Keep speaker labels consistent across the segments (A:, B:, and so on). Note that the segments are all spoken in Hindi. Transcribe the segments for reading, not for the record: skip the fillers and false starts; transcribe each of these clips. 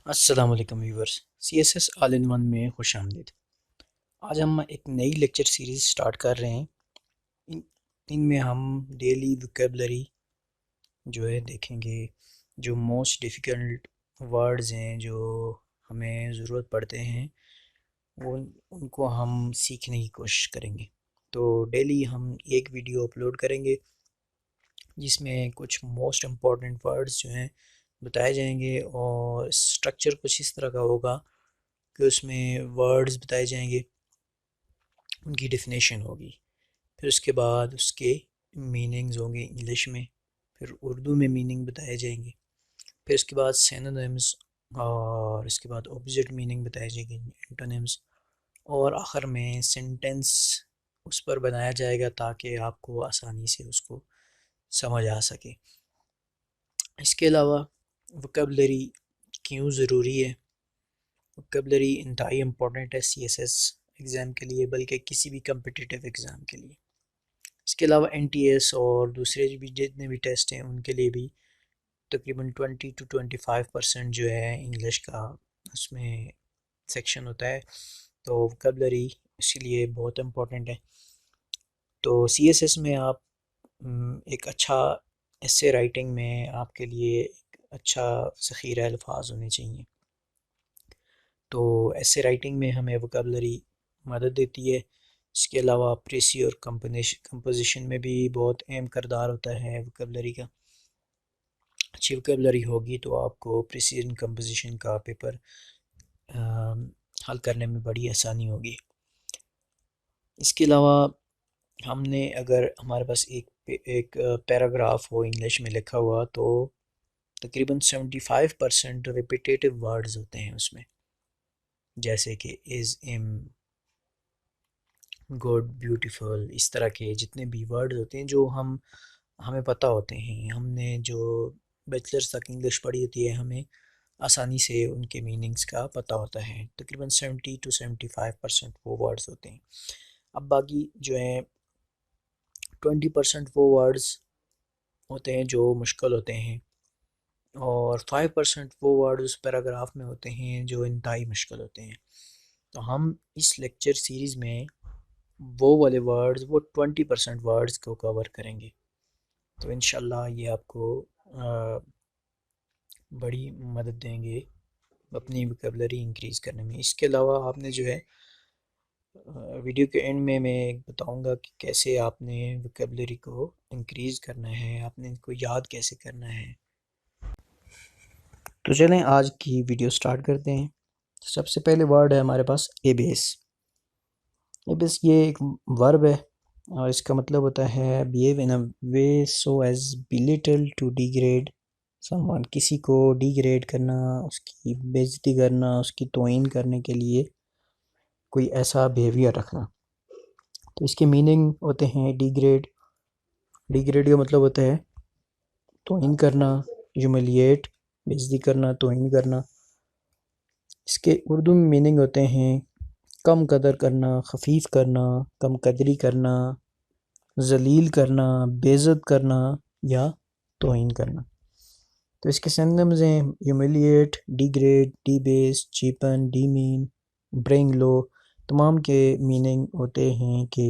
A: अस्सलाम वालेकुम viewers. CSS all in one में खुश आमदीद। आज हम एक नई लेक्चर सीरीज़ स्टार्ट कर रहे हैं। इन इनमें हम डेली वोकेबलरी जो है देखेंगे। जो मोस्ट डिफ़िकल्ट वर्ड्स हैं जो हमें ज़रूरत पड़ते हैं वो उनको हम सीखने की कोशिश करेंगे। तो डेली हम एक वीडियो अपलोड करेंगे जिसमें कुछ मोस्ट इम्पॉर्टेंट वर्ड्स जो हैं बताए जाएंगे और स्ट्रक्चर कुछ इस तरह का होगा कि उसमें वर्ड्स बताए जाएंगे, उनकी डेफिनेशन होगी, फिर उसके बाद उसके मीनिंग्स होंगे इंग्लिश में, फिर उर्दू में मीनिंग बताए जाएंगे, फिर उसके बाद सिनोनिम्स और इसके बाद ऑपोजिट मीनिंग बताए जाएंगे एंटोनिम्स, और आखिर में सेंटेंस उस पर बनाया जाएगा ताकि आपको आसानी से उसको समझ आ सके। इसके अलावा वोकेबलरी क्यों ज़रूरी है? वोकेबलरी इंतहाई इम्पोर्टेंट है CSS एग्ज़ाम के लिए, बल्कि किसी भी कम्पिटिटिव एग्ज़ाम के लिए। इसके अलावा NTS और दूसरे भी जितने भी टेस्ट हैं उनके लिए भी तकरीबन 20 to 25% जो है इंग्लिश का उसमें सेक्शन होता है। तो वोकेबलरी इसलिए बहुत इम्पोर्टेंट है। तो CSS में आप एक अच्छा एसे राइटिंग में आपके लिए एक अच्छा ज़ख़ीरा अल्फाज होने चाहिए। तो ऐसे राइटिंग में हमें वोकेबलरी मदद देती है। इसके अलावा प्रेसी और कंपोजिशन में भी बहुत अहम किरदार होता है वोकेबलरी का। अच्छी वोकेबलरी होगी तो आपको प्रेसिजन कंपोजिशन का पेपर हल करने में बड़ी आसानी होगी। इसके अलावा हमने अगर हमारे पास एक पैराग्राफ हो इंग्लिश में लिखा हुआ तो तकरीबन 75% रिपीटेटिव वर्ड्स होते हैं उसमें, जैसे कि इज़, इम, गुड, ब्यूटीफुल, इस तरह के जितने भी वर्ड्स होते हैं जो हमें पता होते हैं, हमने जो बैचलर्स तक इंग्लिश पढ़ी होती है, हमें आसानी से उनके मीनिंग्स का पता होता है। तकरीबन 70 to 75% वो वर्ड्स होते हैं। अब बाकी जो है 20% वो वर्ड्स होते हैं जो मुश्किल होते हैं, और 5% वो वर्ड उस पैराग्राफ में होते हैं जो इंतहाई मुश्किल होते हैं। तो हम इस लेक्चर सीरीज़ में वो वाले वर्ड्स, वो 20% वर्ड्स को कवर करेंगे। तो इंशाल्लाह ये आपको बड़ी मदद देंगे अपनी वोकेबलरी इंक्रीज़ करने में। इसके अलावा आपने जो है वीडियो के एंड में मैं बताऊंगा कि कैसे आपने वोकेबलरी को इंक्रीज़ करना है, आपने इनको याद कैसे करना है। तो चलें आज की वीडियो स्टार्ट करते हैं। सबसे पहले वर्ड है हमारे पास एबेस। एबेस ये एक वर्ब है और इसका मतलब होता है behave in a way so as belittle to degrade someone. किसी को डिग्रेड करना, उसकी बेइज्जती करना, उसकी तौहीन करने के लिए कोई ऐसा बिहेवियर रखना। तो इसके मीनिंग होते हैं डिग्रेड। डिग्रेड का मतलब होता है तौहीन करना, ह्यूमिलिएट, बेइज्जती करना, तौहीन करना। इसके उर्दू में मीनिंग होते हैं कम कदर करना, खफीफ करना, कम कदरी करना, जलील करना, बेइज्जत करना या तौहीन करना। तो इसके सिनोनिम्स हैं ह्यूमिलिएट, डिग्रेड, डिबेस, चीपन, डीमीन, ब्रिंग लो। तमाम के मीनिंग होते हैं कि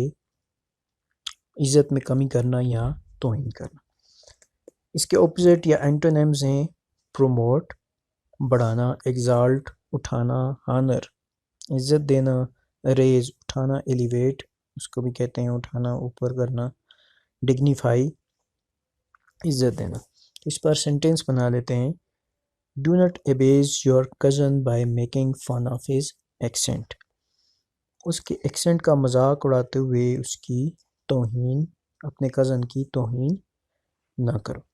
A: इज़्ज़त में कमी करना या तौहीन करना। इसके ऑपोजिट या एंटोनिम्स हैं प्रोमोट, बढ़ाना, एग्जाल्ट, उठाना, हानर, इज़्ज़त देना, रेज, उठाना, एलिवेट, उसको भी कहते हैं उठाना, ऊपर करना, डिग्निफाई, इज़्ज़त देना। इस पर सेंटेंस बना लेते हैं। Do not abuse your cousin by making fun of his accent. उसके एक्सेंट का मजाक उड़ाते हुए उसकी तौहीन, अपने कज़न की तौहीन ना करो।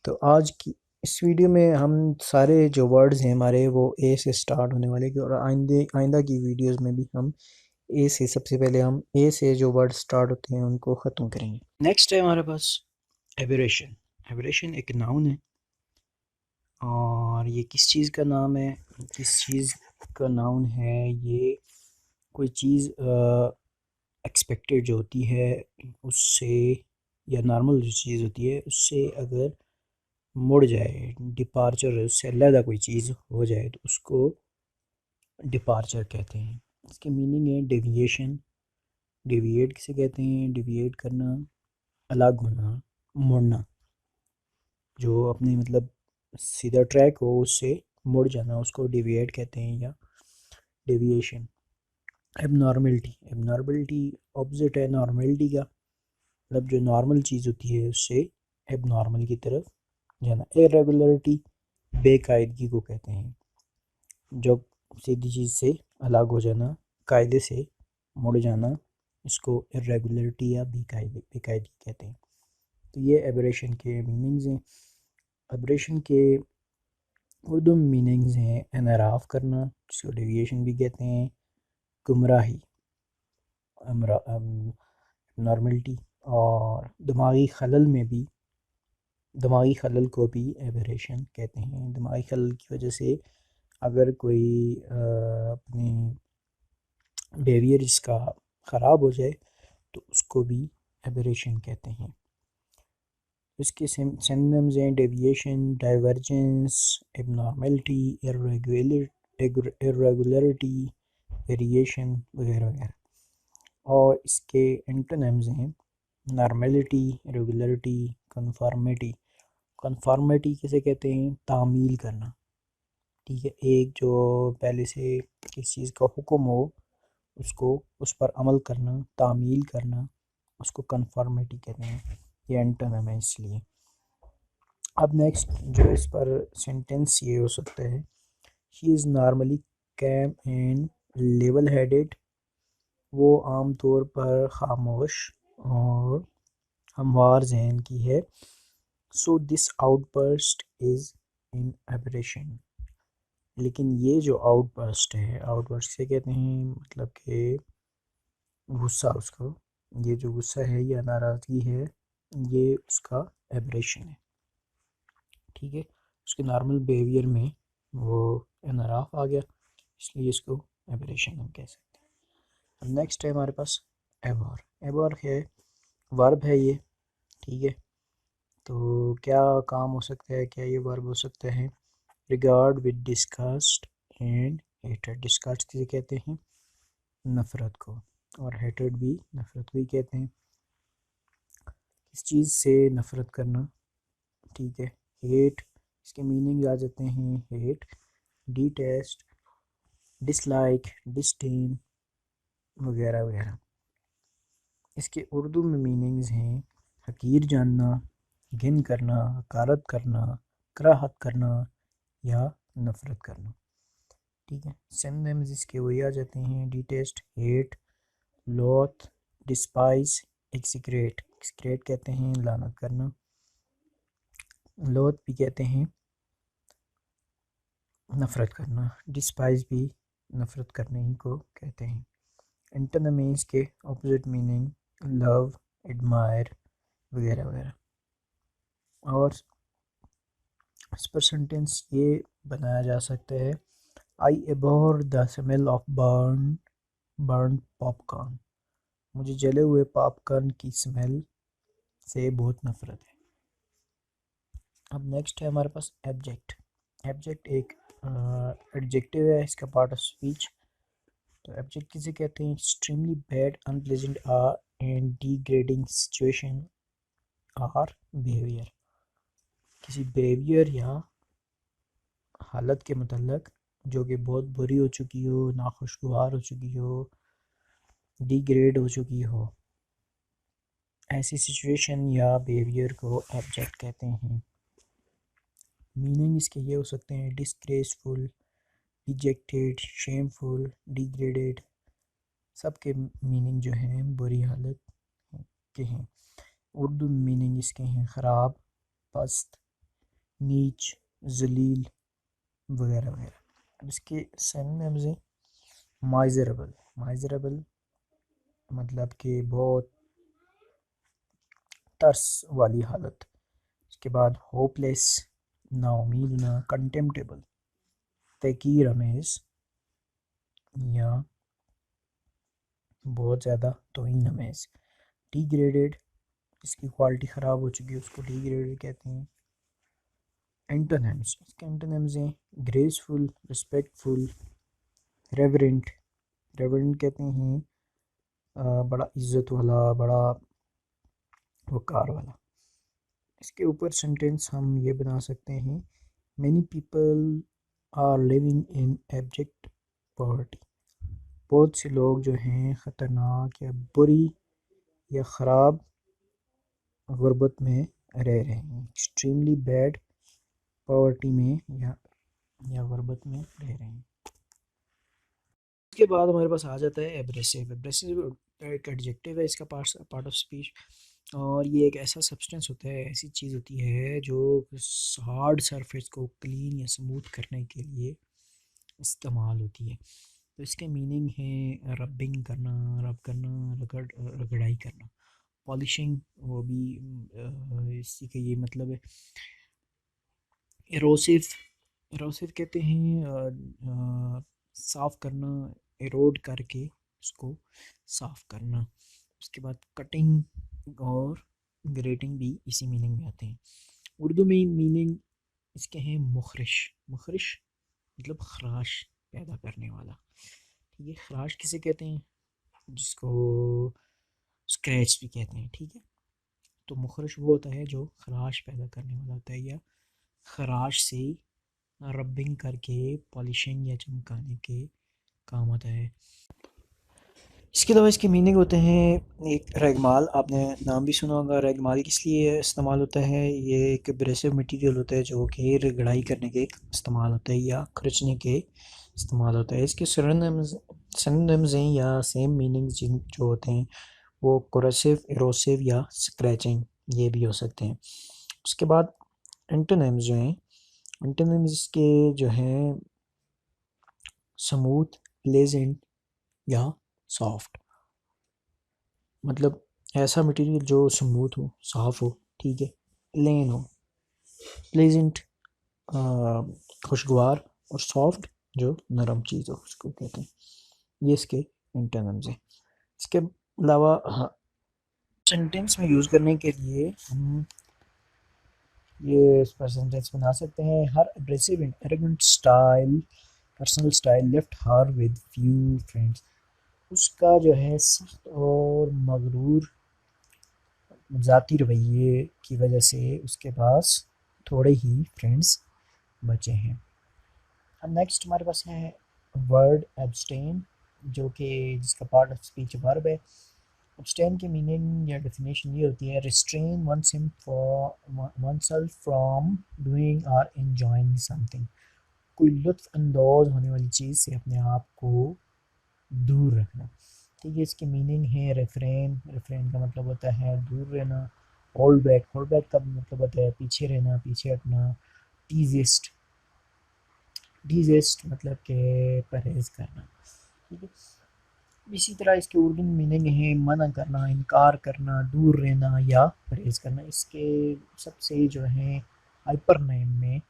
A: तो आज की इस वीडियो में हम सारे जो वर्ड्स हैं हमारे वो ए से स्टार्ट होने वाले हैं, और आइंदा की वीडियोस में भी हम ए से, सबसे पहले हम ए से जो वर्ड स्टार्ट होते हैं उनको ख़त्म करेंगे। नेक्स्ट है हमारे पास एबरेशन। एबरेशन एक नाउन है, और ये किस चीज़ का नाम है, किस चीज़ का नाउन है? ये कोई चीज़ एक्सपेक्टेड जो होती है उससे, या नॉर्मल जो चीज़ होती है उससे अगर मुड़ जाए, डिपार्चर, उससे अलग कोई चीज़ हो जाए तो उसको डिपार्चर कहते हैं। इसकी मीनिंग है डेविएशन। डेविएट किसे कहते हैं? डेविएट करना, अलग होना, मुड़ना, जो अपने मतलब सीधा ट्रैक हो उससे मुड़ जाना, उसको डेविएट कहते हैं या डेविएशन। एबनॉर्मलिटी, एबनॉर्मलिटी ऑपोजिट है नॉर्मलिटी का, मतलब जो नॉर्मल चीज़ होती है उससे एबनॉर्मल की तरफ जाना। इरेगुलरिटी, बेकायदगी को कहते हैं, जो सीधी चीज़ से अलग हो जाना, कायदे से मुड़ जाना, इसको इरेगुलरिटी या बेकायदगी कहते हैं। तो ये एबरेशन के मीनिंग्स हैं। एबरेशन के उर्दू मीनिंग्स हैं एनराफ करना, जिसको डेविएशन भी कहते हैं, गुमराही, नॉर्मलिटी, और दिमागी खलल में भी, दिमागी खलल को भी एबरेशन कहते हैं। दिमागी खलल की वजह से अगर कोई अपनी बिहेवियर इसका ख़राब हो जाए तो उसको भी एबरेशन कहते हैं। इसके सिनोनिम्स हैं deviation, divergence, abnormality, irregularity, variation वगैरह वगैरह। और इसके एंटोनिम्स हैं नॉर्मलिटी, रेगुलरिटी, कन्फॉर्मिटी। कन्फॉर्मिटी किसे कहते हैं? तामील करना, ठीक है, एक जो पहले से किसी चीज़ का हुक्म हो उसको उस पर अमल करना, तामील करना, उसको कन्फॉर्मिटी कहते हैं। ये एंटोनिम है इसलिए। अब नेक्स्ट जो इस पर सेंटेंस ये हो सकता है, she is normally calm and level headed, वो आम तौर पर खामोश और हमवार जहन की है। So this outburst is in aberration, लेकिन ये जो आउटबर्स्ट है, आउटबर्स्ट से कहते हैं मतलब कि गुस्सा, उसको, ये जो गुस्सा है या नाराज़गी है ये उसका एबरेशन है, ठीक है। उसके नॉर्मल बिहेवियर में वो इनराफ आ गया, इसलिए इसको एबरेशन हम कह सकते हैं। अब नेक्स्ट है हमारे पास एबॉर। एबॉर है, वर्ब है ये, ठीक है। तो क्या काम हो सकता है, क्या ये वर्ब हो सकता है? Regard with disgust and hated. Disgust किसे कहते हैं? नफ़रत को, और हेटेड भी नफ़रत को ही कहते हैं। किस चीज़ से नफ़रत करना, ठीक है। हेट, इसके मीनिंग आ जाते हैं हेट, डिटेस्ट, डिसलाइक, डिस्डेन वगैरह वगैरह। इसके उर्दू में मीनिंग्स हैं हकीर जानना, घिन करना, हकारत करना, कराहत करना या नफ़रत करना, ठीक है। सिनोनिम्स इसके वही आ जाते हैं, डिटेस्ट, हेट, लोथ, डिस्पाइस, एक्सीक्रेट। एक्सीक्रेट कहते हैं लानत करना, लोथ भी कहते हैं नफ़रत करना, डिस्पाइस भी नफ़रत करने ही को कहते हैं। एंटोनिम्स के ऑपोजिट मीनिंग लव, एडमायर वगैरह वगैरह। और इस पर सेंटेंस ये बनाया जा सकता है, I abhor the smell of burn popcorn, मुझे जले हुए पॉपकॉर्न की स्मेल से बहुत नफ़रत है। अब नेक्स्ट है हमारे पास एब्जेक्ट। एब्जेक्ट एक एडजेक्टिव है, इसका पार्ट ऑफ स्पीच। तो एब्जेक्ट किसे कहते हैं? Extremely bad, unpleasant and degrading situation और बिहेवियर, किसी बिहेवियर या हालत के मतलब जो कि बहुत बुरी हो चुकी हो, नाखुशगवार हो चुकी हो, डिग्रेड हो चुकी हो, ऐसी सिचुएशन या बिहेवियर को एब्जेक्ट कहते हैं। मीनिंग इसके ये हो सकते हैं डिस्ग्रेसफुल, डिजेक्टेड, शेमफुल, डिग्रेडेड, सबके मीनिंग जो हैं बुरी हालत के हैं। उर्दू मीनिंग इसके हैं ख़राब, पस्त, नीच, जलील वगैरह वगैरह। अब इसके सिनोनिम्स हैं माइजरेबल। माइजरेबल मतलब कि बहुत तरस वाली हालत। इसके बाद होपलेस, नाउमीद ना, कंटेम्प्टेबल, तहकीर अमेज़ या बहुत ज़्यादा तौहीन अमेज़। डिग्रेडेड, इसकी क्वालिटी ख़राब हो चुकी है उसको डिग्रेडेड कहते हैं। एंटोनिम्स, इसके एंटोनिम्स हैं ग्रेसफुल, रिस्पेक्टफुल, रेवरेंट। रेवरेंट कहते हैं बड़ा इज़्ज़त वाला, बड़ा वक़ार वाला। इसके ऊपर सेंटेंस हम ये बना सकते हैं, many people are living in abject poverty. बहुत से लोग जो हैं ख़तरनाक या बुरी या ख़राब गुर्बत में रह रहे हैं। एक्सट्रीमली बैड पॉवर्टी में या गुर्बत में रह रहे हैं। इसके बाद हमारे पास आ जाता है एब्रेसिव। एब्रेसिव एक एडजेक्टिव है, इसका पार्ट ऑफ स्पीच, और ये एक ऐसा सब्सटेंस होता है, ऐसी चीज़ होती है जो हार्ड सरफेस को क्लीन या स्मूथ करने के लिए इस्तेमाल होती है। तो इसके मीनिंग है रबिंग करना, रब करना, रगड़ाई करना। पॉलिशिंग वो भी इसी का ये मतलब है। एरोसिव, एरोसिव कहते हैं साफ़ करना, एरोड करके उसको साफ़ करना। उसके बाद कटिंग और ग्रेटिंग भी इसी मीनिंग में आते हैं। उर्दू में मीनिंग इसके हैं मुखरिश। मुखरिश मतलब खराश पैदा करने वाला। ठीक है, खराश किसे कहते हैं, जिसको स्क्रैच भी कहते हैं। ठीक है, तो मुखरिश वो होता है जो खराश पैदा करने वाला होता है, या खराश से रबिंग करके पॉलिशिंग या चमकाने के काम आता है। इसके अलावा इसके मीनिंग होते हैं, एक रेगमाल, आपने नाम भी सुना होगा। रेगमाल किस लिए इस्तेमाल होता है, ये एक एब्रेसिव मटेरियल होता है जो कि रगड़ाई करने के इस्तेमाल होता है या खर्चने के इस्तेमाल होता है। इसके सिनोनिम्स हैं या सेम मीनिंग्स जिन जो होते हैं वो कोरेसिव, एरोसिव या स्क्रैचिंग ये भी हो सकते हैं। उसके बाद एंटोनिम्स जो हैं, एंटोनिम्स के जो हैं स्मूथ, प्लेजेंट या सॉफ्ट। मतलब ऐसा मटेरियल जो स्मूथ हो, साफ़ हो, ठीक है, प्लेन हो, प्लेजेंट खुशगवार, और सॉफ्ट जो नरम चीज़ हो उसको कहते हैं। ये इसके एंटोनिम्स हैं। इसके अलावा हाँ, सेंटेंस में यूज़ करने के लिए हम ये इस पर सेंटेंस बना सकते हैं, her aggressive and arrogant style, personal style left her with few friends. उसका जो है सख्त और मगरूर ज़ाती रवैये की वजह से उसके पास थोड़े ही फ्रेंड्स बचे हैं। अब नेक्स्ट हमारे पास है वर्ड एब्सटेन, जो कि जिसका पार्ट ऑफ स्पीच वर्ब है। एब्सटेन की मीनिंग या डेफिनेशन ये होती है, रिस्ट्रेन oneself फ्रॉम डूइंग और एंजॉइंग समथिंग। कोई लुत्फ़ अंदोज़ होने वाली चीज़ से अपने आप को दूर रखना। ठीक है, इसकी मीनिंग है रेफ्रेन। रेफ्रेन का मतलब होता है दूर रहना। होल्ड बैक, होल्ड बैक का मतलब होता है पीछे रहना, पीछे हटना। टीजिस्ट, डिजेस्ट मतलब के परहेज़ करना। ठीक है, इसी तरह इसके उर्दू में मीनिंग है मना करना, इनकार करना, दूर रहना या परहेज़ करना। इसके सबसे जो है हाइपर नेम में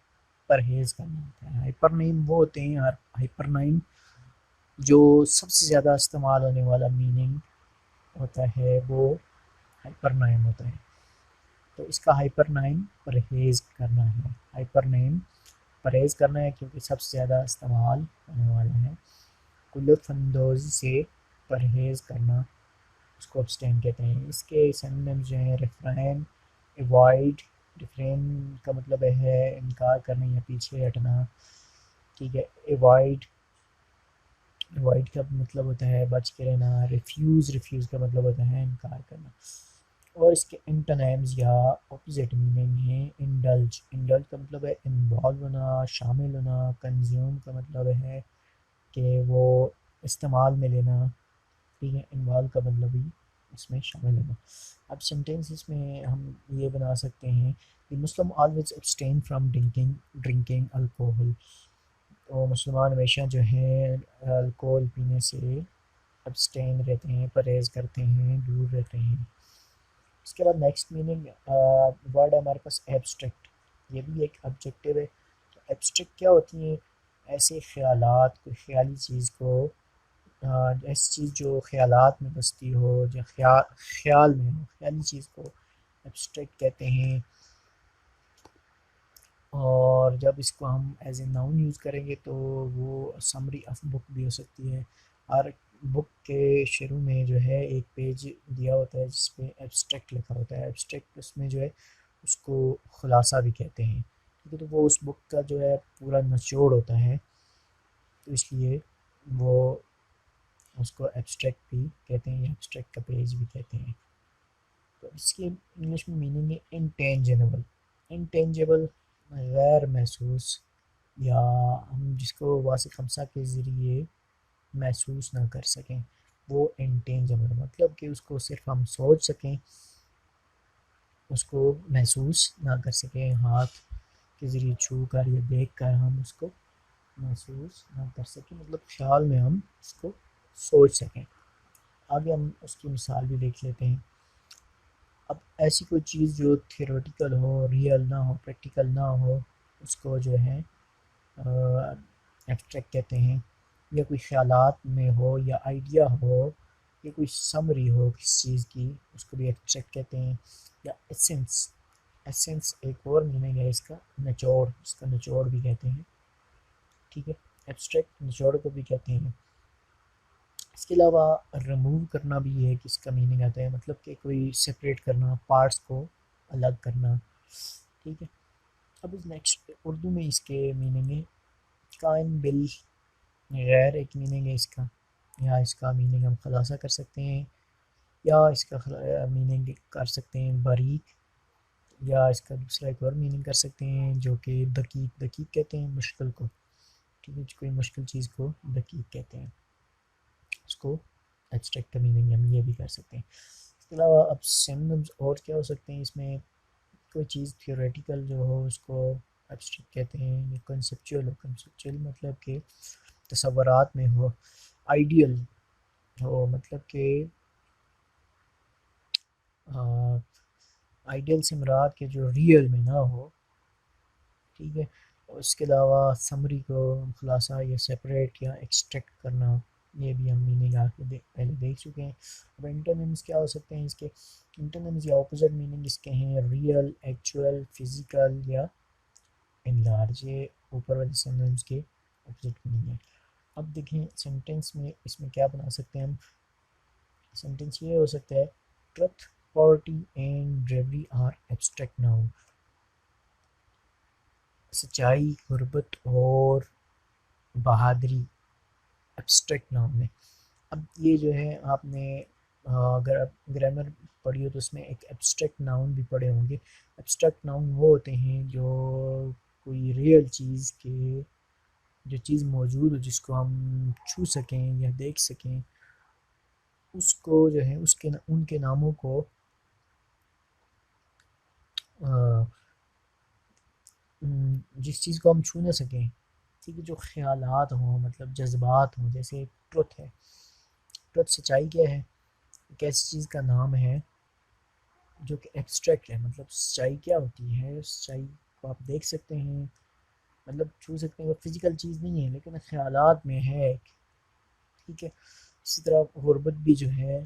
A: परहेज़ करना होता है। हाइपर नेम वो होते हैं, हाइपर नेम जो सबसे ज़्यादा इस्तेमाल होने वाला मीनिंग होता है वो हाइपर नाइम होता है। तो इसका हाइपर नाइम परहेज़ करना है। हाइपर नाइम परहेज़ करना है क्योंकि सबसे ज़्यादा इस्तेमाल होने वाला है। लुत्फ़अंदोज़ी से परहेज़ करना उसको अब्सटेन कहते हैं। इसके सिनोनिम्स जो हैं रेफ्रेन, अवॉइड। रिफ्रेन का मतलब है इनकार करना या पीछे हटना। ठीक है, अवॉइड, अवॉइड का मतलब होता है बच के रहना। रिफ्यूज़, रिफ्यूज़ का मतलब होता है इनकार करना। और इसके एंटोनिम्स या ऑपोजिट मीनिंग है इंडल्ज। इंडल्ज का मतलब है इन्वॉल्व होना, शामिल होना। कंज्यूम का मतलब है कि वो इस्तेमाल में लेना। ठीक है, इन्वॉल्व का मतलब भी इसमें शामिल होना। अब सेंटेंसेस में हम ये बना सकते हैं कि Muslim always abstain from drinking alcohol. तो मुसलमान हमेशा जो है अल्कोहल पीने से अब्सटेन रहते हैं, परहेज़ करते हैं, दूर रहते हैं। इसके बाद नेक्स्ट मीनिंग वर्ड है हमारे पास एब्स्ट्रैक्ट। ये भी एक ऑब्जेक्टिव है। तो एब्स्ट्रैक्ट क्या होती हैं, ऐसे ख़यालात, कोई ख़याली चीज़ को, ऐसी चीज़ जो ख़यालात में बसती हो, जो ख़याल में हो, ख़याली चीज़ को एब्स्ट्रैक्ट कहते हैं। और जब इसको हम एज ए नाउन यूज़ करेंगे तो वो समरी ऑफ बुक भी हो सकती है। हर बुक के शुरू में जो है एक पेज दिया होता है जिस पे एब्स्ट्रैक्ट लिखा होता है। एब्स्ट्रैक्ट उसमें जो है उसको खुलासा भी कहते हैं, ठीक है। तो वो उस बुक का जो है पूरा निचोड़ होता है, तो इसलिए वो उसको एब्स्ट्रैक्ट भी कहते हैं या एब्स्ट्रैक्ट का पेज भी कहते हैं। तो इसके इंग्लिश में मीनिंग है इंटेंजिबल। इंटेंजिबल गैर महसूस, या हम जिसको वासिक खमसा के ज़रिए महसूस ना कर सकें, वो इंटेंजिबल मतलब कि उसको सिर्फ हम सोच सकें, उसको महसूस ना कर सकें, हाथ के ज़रिए छू कर या देख कर हम उसको महसूस ना कर सकें, मतलब ख्याल में हम उसको सोच सकें। आगे हम उसकी मिसाल भी देख लेते हैं। अब ऐसी कोई चीज़ जो थियोरेटिकल हो, रियल ना हो, प्रैक्टिकल ना हो, उसको जो है एब्स्ट्रैक्ट कहते हैं। या कोई ख्यालात में हो या आइडिया हो या कोई समरी हो किसी चीज़ की, उसको भी एब्स्ट्रैक्ट कहते हैं। या एसेंस, एसेंस एक और मीनिंग है इसका, निचोड़, इसका निचोड़ भी कहते हैं, ठीक है। एब्स्ट्रैक्ट निचोड़ को भी कहते हैं। इसके अलावा रिमूव करना भी है कि इसका मीनिंग आता है, मतलब कि कोई सेपरेट करना, पार्ट्स को अलग करना, ठीक है। अब इस नेक्स्ट उर्दू में इसके मीनिंग है कायम बिल गैर, एक मीनिंग है इसका, या इसका मीनिंग हम खुलासा कर सकते हैं, या इसका मीनिंग कर सकते हैं बारीक, या इसका दूसरा एक और मीनिंग कर सकते हैं जो कि दकीक, दकीक कहते हैं मुश्किल को, ठीक है। कोई मुश्किल चीज़ को दकीक कहते हैं, उसको एब्स्ट्रैक्ट का मीनिंग हम ये भी कर सकते हैं। इसके अलावा अब सिनोनिम्स और क्या हो सकते हैं इसमें, कोई चीज़ थियोरेटिकल जो हो उसको एब्स्ट्रैक्ट कहते हैं, या कंसेप्चुअल हो, कंसेप्चुअल मतलब कि तसव्वुरात में हो, आइडियल हो मतलब कि आइडियल से मुराद के जो रियल में ना हो, ठीक है। और इसके अलावा समरी को खुलासा या सेपरेट या एक्सट्रैक्ट करना, ये भी हम मीनिंग आके पहले देख चुके हैं। अब इंटरनेम्स क्या हो सकते हैं इसके, इंटरनेम्स या ऑपोजिट मीनिंग इसके हैं रियल, एक्चुअल, फिज़िकल या इनलार्ज, ये ऊपर वाले सिनोनिम्स के ऑपोजिट मीनिंग है। अब देखें सेंटेंस में इसमें क्या बना सकते हैं हम, सेंटेंस ये हो सकता है truth, poverty and bravery are abstract noun. सच्चाई, गुर्बत और बहादुरी एब्स्ट्रैक्ट नाउन है। अब ये जो है आपने अगर आप ग्रामर पढ़ी हो तो उसमें एक एब्स्ट्रैक्ट नाउन भी पढ़े होंगे। एब्स्ट्रैक्ट नाउन वो होते हैं जो कोई रियल चीज़ के, जो चीज़ मौजूद हो जिसको हम छू सकें या देख सकें, उसको जो है उसके उनके नामों को जिस चीज़ को हम छू ना सकें, ठीक है, जो ख्यालात हों मतलब जज्बात हों, जैसे ट्रुथ है, ट्रुथ सच्चाई क्या है, एक ऐसी चीज़ का नाम है जो कि एब्स्ट्रैक्ट है, मतलब सच्चाई क्या होती है, सच्चाई को आप देख सकते हैं, मतलब छू सकते हैं, वो फिज़िकल चीज़ नहीं है लेकिन ख्यालात में है, ठीक है। इसी तरह गुर्बत भी जो है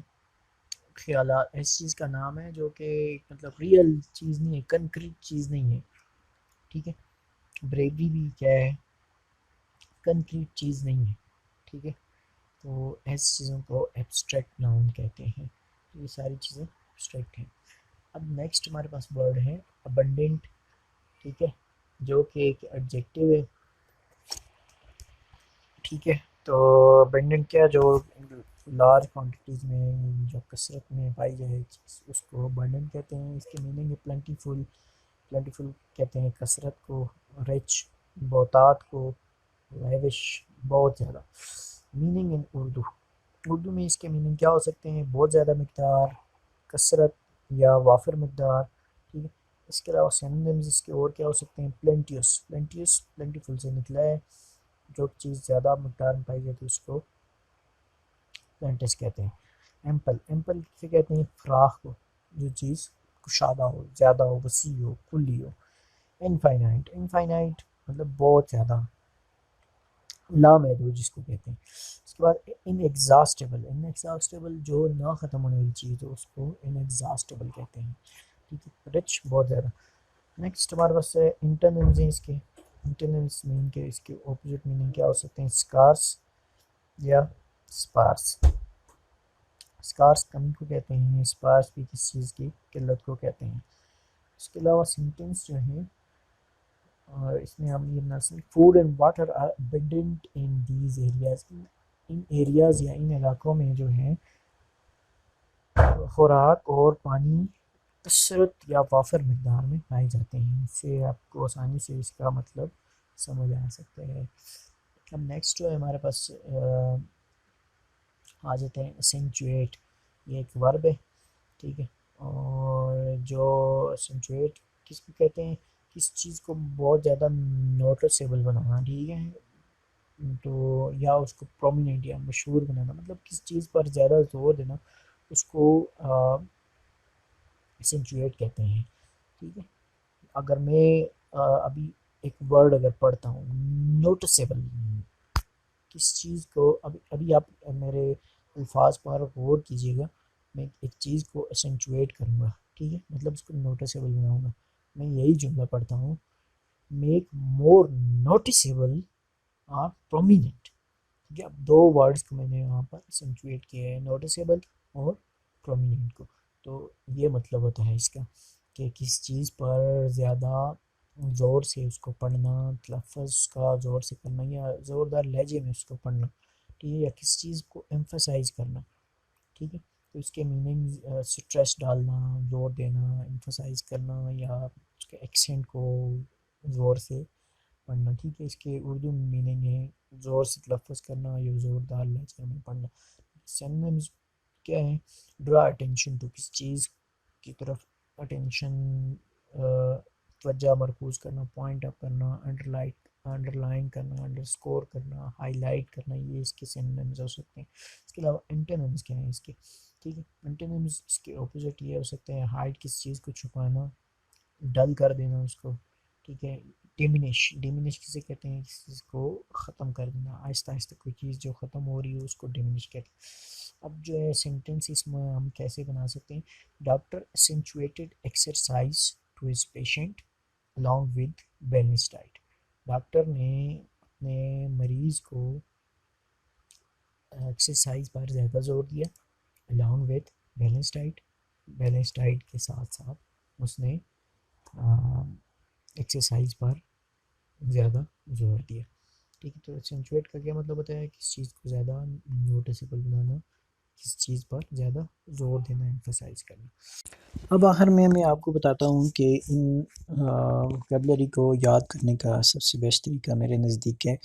A: ख्यालात, ऐसी चीज़ का नाम है जो कि मतलब रियल चीज़ नहीं है, कंक्रीट चीज़ नहीं है, ठीक है। ब्रेवरी भी क्या है, कंक्रीट चीज़ नहीं है, ठीक है। तो ऐसी चीज़ों को एब्स्ट्रैक्ट नाउन कहते हैं। तो ये सारी चीज़ें एब्स्ट्रैक्ट हैं। अब नेक्स्ट हमारे पास वर्ड है अबंडेंट, ठीक है, जो कि एक एडजेक्टिव है, ठीक है। तो अबंडेंट क्या, जो लार्ज क्वांटिटीज़ में जो कसरत में पाई जाए चीज़, उसको अबंडेंट कहते हैं। इसके मीनिंग है प्लेंटीफुल, प्लेंटीफुल कहते हैं कसरत को, रिच बहुतात को, लेविश बहुत ज़्यादा। मीनिंग इन उर्दू, उर्दू में इसके मीनिंग क्या हो सकते हैं, बहुत ज़्यादा मकदार, कसरत या वाफिर मकदार, ठीक है। इसके अलावा सिनोनिम्स इसके और क्या हो सकते हैं, प्लेंटियस, प्लेंटियस प्लेंटीफुल से निकला है, जो चीज़ ज़्यादा मकदार में पाई जाती है उसको प्लेंटियस कहते हैं। एम्पल, एम्पल से कहते हैं फ्राख को, जो चीज़ कुशादा हो, ज़्यादा हो, वसी हो, खुली हो। इनफाइनाइट, इनफाइनाइट मतलब बहुत ज़्यादा, लामहदूद जिसको कहते हैं। उसके बाद इनएग्जॉस्टेबल, इनएग्जॉस्टेबल जो ना ख़त्म होने वाली चीज़ हो उसको इनएग्जॉस्टेबल कहते हैं, ठीक है। रिच बहुत ज़्यादा, नेक्स्ट हमारे पास है इंटरनेम्स हैं इसके। इंटरनेम्स मीन के इसके ऑपोजिट मीनिंग क्या हो सकते हैं? स्कार्स या स्पार्स। स्कार्स कमी को कहते हैं, स्पार्स भी किस चीज़ की किल्लत को कहते हैं। इसके अलावा सेंटेंस जो है और इसमें हम ये नस्ल food and water are abundant in these areas. इन एरियाज या इन इलाकों में जो है खुराक और पानी कसरत या वाफर मकदार में पाए जाते हैं। इससे आपको आसानी से इसका मतलब समझ आ सकता है। अब नेक्स्ट जो है हमारे पास आ जाते हैं एसेंचुएट। ये एक वर्ब है, ठीक है। और जो एसेंचुएट किसको कहते हैं? किस चीज़ को बहुत ज़्यादा नोटिसेबल बनाना, ठीक है, तो या उसको प्रोमिनेंट या मशहूर बनाना, मतलब किस चीज़ पर ज़्यादा जोर देना, उसको एसेंचुएट कहते हैं, ठीक है। अगर मैं अभी एक वर्ड अगर पढ़ता हूँ नोटिसेबल, किस चीज़ को, अभी अभी आप मेरे अल्फाज पर गौर कीजिएगा। मैं एक चीज़ को एसेंचुएट करूँगा, ठीक है, मतलब उसको नोटिसेबल बनाऊँगा। मैं यही जुमला पढ़ता हूँ, मेक मोर नोटिसेबल और प्रोमिनेंट। ठीक है, अब दो वर्ड्स को मैंने यहाँ पर एसेंचुएट किया है, नोटिसेबल और प्रोमिनेंट को। तो ये मतलब होता है इसका कि किस चीज़ पर ज़्यादा ज़ोर से उसको पढ़ना, तलफ़्फ़ुज़ का ज़ोर से करना या ज़ोरदार लहजे में उसको पढ़ना, ठीक है, या किस चीज़ को एम्फसाइज़ करना, ठीक है। तो इसके मीनिंग स्ट्रेस डालना, ज़ोर देना, एम्फसाइज़ करना या उसके एक्सेंट को ज़ोर से पढ़ना, ठीक है। इसके उर्दू में मीनिंग है ज़ोर से तलफ़्फ़ुज़ करना या ज़ोरदार लहजे में पढ़ना। सिनोनिम्स क्या है? ड्रा अटेंशन टू, किस चीज़ की तरफ अटेंशन तवज्जो मरकूज़ करना, पॉइंट अप करना, अंडरलाइन करना, अंडरस्कोर करना, हाईलाइट करना, ये इसके सिनोनिम्स हो सकते हैं। इसके अलावा एंटोनिम्स क्या हैं इसके? ठीक है, एंटोनिम्स इसके ऑपोजिट ये हो सकते हैं, हाइड किस चीज़ को छुपाना, डल कर देना उसको, ठीक है। डिमिनिश, डिमिनिश किसे कहते हैं? किसी चीज़ को ख़त्म कर देना, आहिस्ता आहिस्ता कोई चीज़ जो ख़त्म हो रही है उसको डिमिनिश कहते हैं। अब जो है सेंटेंस इसमें हम कैसे बना सकते हैं? Doctor accentuated exercise to his patient along with balance diet. Doctor ने अपने मरीज़ को एक्सरसाइज पर ज़्यादा जोर दिया, along with balance diet, balance diet के साथ साथ उसने एक्सरसाइज पर ज़्यादा जोर दिया, ठीक है। तो एक्सेंचुएट का क्या मतलब होता है? किस चीज़ को ज़्यादा नोटिसेबल बनाना, किस चीज़ पर ज़्यादा जोर देना, एम्फसाइज करना। अब आखिर में मैं आपको बताता हूँ कि इन वोकैबुलरी को याद करने का सबसे बेस्ट तरीका मेरे नज़दीक है,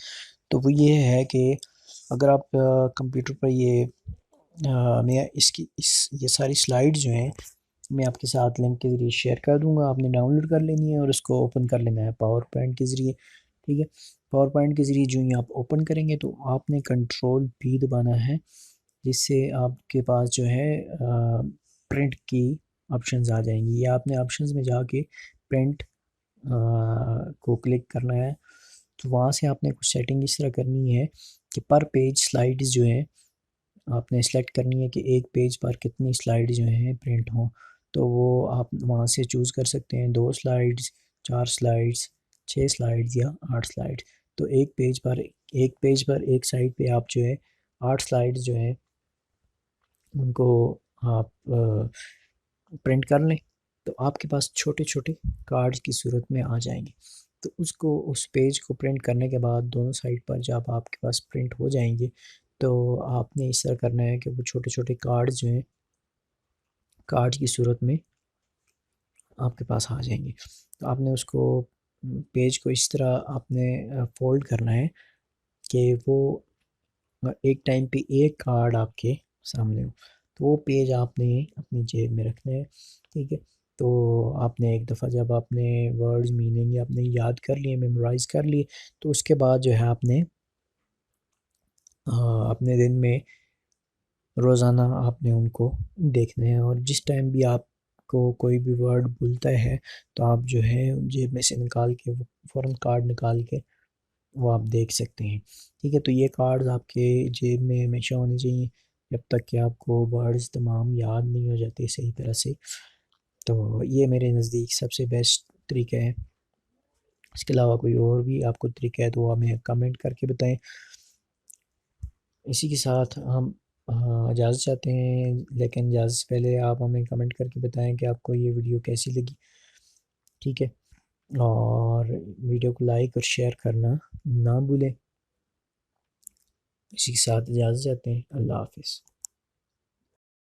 A: तो वो ये है कि अगर आप कंप्यूटर पर ये मैं इसकी इस ये सारी स्लाइड्स जो हैं मैं आपके साथ लिंक के ज़रिए शेयर कर दूँगा, आपने डाउनलोड कर लेनी है और उसको ओपन कर लेना है पावर पॉइंट के ज़रिए, ठीक है। पावर पॉइंट के ज़रिए जो ही आप ओपन करेंगे तो आपने कंट्रोल भी दबाना है, जिससे आपके पास जो है प्रिंट की ऑप्शंस आ जाएंगी, या आपने ऑप्शंस में जाके प्रिंट को क्लिक करना है। तो वहाँ से आपने कुछ सेटिंग इस तरह करनी है कि पर पेज स्लाइड्स जो है आपने सेलेक्ट करनी है कि एक पेज पर कितनी स्लाइड जो हैं प्रिंट हों। तो वो आप वहाँ से चूज़ कर सकते हैं, 2 स्लाइड्स, 4 स्लाइड्स, 6 स्लाइड्स या 8 स्लाइड्स। तो एक पेज पर एक साइड पे आप जो है 8 स्लाइड्स जो है उनको आप प्रिंट कर लें, तो आपके पास छोटे-छोटे कार्ड्स की सूरत में आ जाएँगे। तो उसको उस पेज को प्रिंट करने के बाद दोनों साइड पर जब आपके पास प्रिंट हो जाएँगे, तो आपने इस तरह करना है कि वो छोटे-छोटे कार्ड्स जो हैं, कार्ड्स की सूरत में आपके पास आ जाएँगे। तो आपने उसको पेज को इस तरह आपने फ़ोल्ड करना है कि वो एक टाइम पे एक कार्ड आपके सामने हो। तो वो पेज आपने अपनी जेब में रखना है, ठीक है। तो आपने एक दफ़ा जब आपने वर्ड्स मीनिंग आपने याद कर लिए, मेमोराइज़ कर लिए, तो उसके बाद जो है आपने अपने दिन में रोज़ाना आपने उनको देखना है, और जिस टाइम भी आपको कोई भी वर्ड भूलता है, तो आप जो है जेब में से निकाल के वो फ़ौरन कार्ड निकाल के वो आप देख सकते हैं, ठीक है। तो ये कार्ड्स आपके जेब में हमेशा होने चाहिए जब तक कि आपको वर्ड्स तमाम याद नहीं हो जाते सही तरह से। तो ये मेरे नज़दीक सबसे बेस्ट तरीका है। इसके अलावा कोई और भी आपको तरीका है तो हमें कमेंट करके बताएं। इसी के साथ हम इजाज़त चाहते हैं, लेकिन इजाज़त से पहले आप हमें कमेंट करके बताएं कि आपको ये वीडियो कैसी लगी। ठीक है, और वीडियो को लाइक और शेयर करना ना भूलें। इसी के साथ इजाज़त चाहते हैं। अल्लाह हाफिज़।